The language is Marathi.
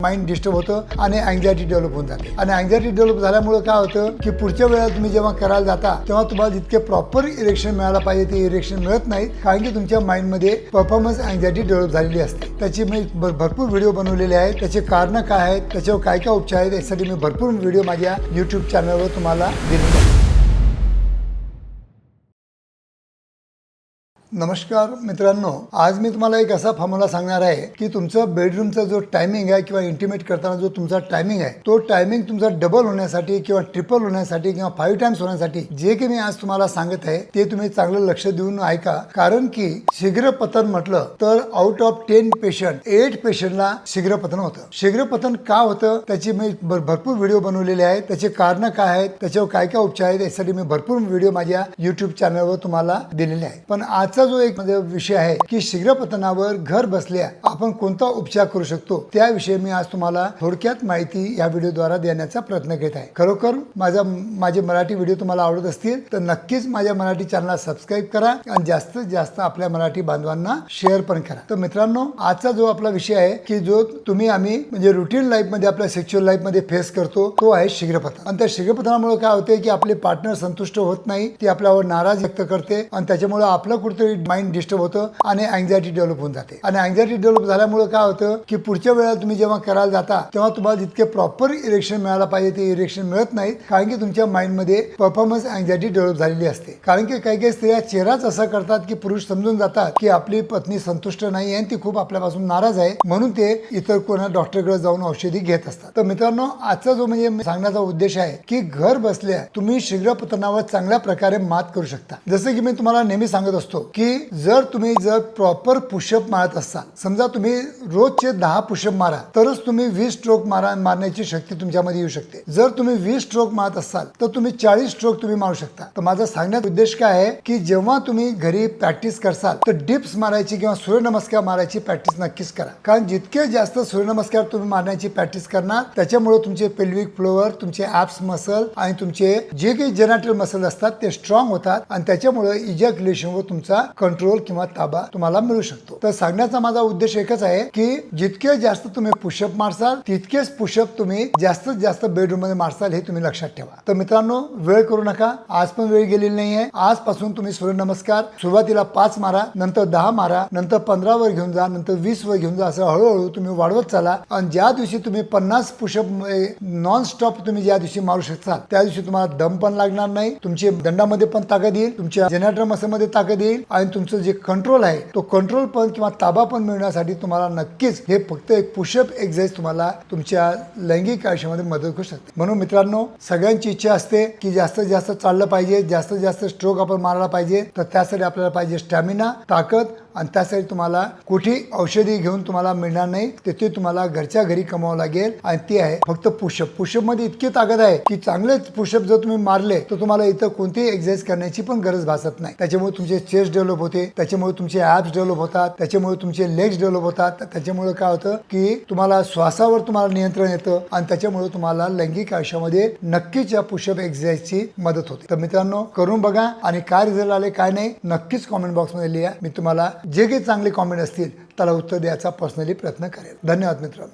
माइंड डिस्टर्ब होतं आणि अँक्झायटी डेव्हलप होऊन जाते आणि अँक्झायटी डेव्हलप झाल्यामुळे काय होतं की पुढच्या वेळेला तुम्ही जेव्हा करायला जाता तेव्हा तुम्हाला जितके प्रॉपर इरेक्शन मिळायला पाहिजे ते इरेक्शन मिळत नाही, कारण की तुमच्या माइंडमध्ये परफॉर्मन्स अँक्झायटी डेव्हलप झालेली असते. त्याची मी भरपूर व्हिडिओ बनवलेले आहेत, त्याचे कारण काय आहेत, त्याच्यावर काय काय उपचार आहेत, यासाठी मी भरपूर व्हिडिओ माझ्या YouTube चॅनलवर तुम्हाला दिलेले आहेत. नमस्कार मित्रांनो, आज मी तुम्हाला एक असा फॉर्म्युला सांगणार आहे की तुमचा बेडरूमचा जो टायमिंग आहे किंवा इंटिमेट करताना जो तुमचा टायमिंग आहे तो टायमिंग तुमचा डबल होण्यासाठी किंवा ट्रिपल होण्यासाठी किंवा 5 टाइम्स होण्यासाठी जे की मी आज तुम्हाला सांगत आहे ते तुम्ही चांगलं लक्ष देऊन ऐका. कारण की शीघ्रपतन म्हटलं तर आउट ऑफ 10 पेशंट 8 पेशंटला शीघ्रपतन होतं. शीघ्रपतन का होतं त्याची मी भरपूर व्हिडिओ बनवलेले आहेत, त्याचे कारण काय आहेत, त्याच्यावर काय काय उपचार आहेत, यासाठी मी भरपूर व्हिडिओ माझ्या YouTube चॅनलवर तुम्हाला दिलेले आहेत. पण आजचा जो एक विषय आहे की शीघ्रपतनावर घर बसल्या आपण कोणता उपचार करू शकतो त्याविषयी मी आज तुम्हाला थोडक्यात माहिती या व्हिडिओद्वारा देण्याचा प्रयत्न करत आहे. खरोखर माझे मराठी व्हिडिओ तुम्हाला आवडत असतील तर नक्कीच माझ्या मराठी चॅनलला सबस्क्राईब करा आणि जास्तीत जास्त आपल्या मराठी बांधवांना शेअर पण करा. तर मित्रांनो, आजचा जो आपला विषय आहे की जो आम्ही म्हणजे रुटीन लाईफ मध्ये आपल्या सेक्शुअल लाईफ मध्ये फेस करतो तो आहे शीघ्रपतन. आणि त्या शीघ्रपतनामुळे काय होते की आपले पार्टनर संतुष्ट होत नाही, ती आपल्यावर नाराज व्यक्त करते आणि त्याच्यामुळे आपलं कुठेतरी माइंड डिस्टर्ब होतं आणि अँक्झायटी डेव्हलप होऊन जाते. आणि अँक्झायटी डेव्हलप झाल्यामुळे काय होतं की पुढच्या वेळेला तुम्ही जेव्हा करायला जाता तेव्हा तुम्हाला जितके प्रॉपर इरेक्शन मिळायला पाहिजे ते इरेक्शन मिळत नाही, कारण की तुमच्या माइंडमध्ये परफॉर्मन्स अँक्झायटी डेव्हलप झालेली असते. कारण की काही काही स्त्रिया चेहराच असा करतात की पुरुष समजून जातात की आपली पत्नी संतुष्ट नाही आणि ती खूप आपल्यापासून नाराज आहे, म्हणून ते इतर कोणा डॉक्टरकडे जाऊन औषधी घेत असतात. तर मित्रांनो, आजचा जो म्हणजे सांगण्याचा उद्देश आहे की घर बसल्या तुम्ही शीघ्रपतनावर चांगल्या प्रकारे मात करू शकता. जसं की मी तुम्हाला नेहमी सांगत असतो की जर तुम्ही प्रॉपर पुशअप मारत असाल, समजा तुम्ही रोजचे 10 पुशअप मारा तरच तुम्ही 20 स्ट्रोक मारण्याची शक्ती तुमच्यामध्ये येऊ शकते. जर तुम्ही 20 स्ट्रोक मारत असाल तर तुम्ही 40 स्ट्रोक तुम्ही मारू शकता. तर माझा सांगण्याचा उद्देश काय आहे की जेव्हा तुम्ही घरी प्रॅक्टिस करसाल तर डिप्स मारायची किंवा सूर्यनमस्कार मारायची प्रॅक्टिस नक्कीच करा. कारण जितके जास्त सूर्यनमस्कार तुम्ही मारण्याची प्रॅक्टिस करणार त्याच्यामुळे तुमचे पेल्विक फ्लोअर, तुमचे ॲप्स मसल आणि तुमचे जे काही जेनाटल मसल असतात ते स्ट्रॉंग होतात आणि त्याच्यामुळे इजॅक्युलेशनवर तुमचा कंट्रोल किंवा ताबा तुम्हाला मिळू शकतो. तर सांगण्याचा माझा उद्देश एकच आहे की जितके जास्त तुम्ही पुशअप मारसाल तितकेच पुशअप तुम्ही जास्तीत जास्त बेडरूम मध्ये मारसाल, हे तुम्ही लक्षात ठेवा. तर मित्रांनो, वेळ करू नका, आज पण वेळ गेलेली नाहीये. आजपासून तुम्ही सूर्यनमस्कार सुरुवातीला 5 मारा, नंतर 10 मारा, नंतर 15 वर घेऊन जा, नंतर 20 वर घेऊन जा, असं हळूहळू तुम्ही वाढवत चला. आणि ज्या दिवशी तुम्ही 50 पुशअप नॉन स्टॉप तुम्ही ज्या दिवशी मारू शकता त्या दिवशी तुम्हाला दम पण लागणार नाही, तुमच्या दंडामध्ये पण ताकद येईल, तुमच्या जेनरेटर मसल मध्ये ताकद येईल आणि तुमचं जे कंट्रोल आहे तो कंट्रोल पण किंवा ताबा पण मिळण्यासाठी तुम्हाला नक्कीच हे फक्त एक पुशअप एक्सरसाइज तुम्हाला तुमच्या लैंगिक आयुष्यामध्ये मदत करू शकते. म्हणून मित्रांनो, सगळ्यांची इच्छा असते की जास्तीत जास्त चाललं पाहिजे, जास्तीत जास्त स्ट्रोक आपण मारायला पाहिजे. तर त्यासाठी आपल्याला पाहिजे स्टॅमिना, ताकद, आणि त्यासाठी तुम्हाला कुठे औषधी घेऊन तुम्हाला मिळणार नाही, ते तुम्हाला घरच्या घरी कमावं लागेल आणि ती आहे फक्त पुशअप. पुशअप मध्ये इतकी ताकद आहे की चांगले पुशअप जर तुम्ही मारले तर तुम्हाला इतर कोणतीही एक्सरसाइज करण्याची पण गरज भासत नाही. त्याच्यामुळे तुमचे चेस्ट डेव्हलप होते, त्याच्यामुळे तुमचे ॲप्स डेव्हलप होतात, त्याच्यामुळे तुमचे लेग्स डेव्हलप होतात. त्याच्यामुळे काय होतं की तुम्हाला श्वासावर तुम्हाला नियंत्रण येतं आणि त्याच्यामुळे तुम्हाला लैंगिक आयुष्यामध्ये नक्कीच या पुशअप एक्सरसाइजची मदत होते. तर मित्रांनो, करून बघा आणि काय रिझल्ट आले काय नाही नक्कीच कॉमेंट बॉक्समध्ये लिहा. मी तुम्हाला जे काही चांगले कॉमेंट असतील त्याला उत्तर द्यायचा पर्सनली प्रयत्न करेल. धन्यवाद मित्रांनो.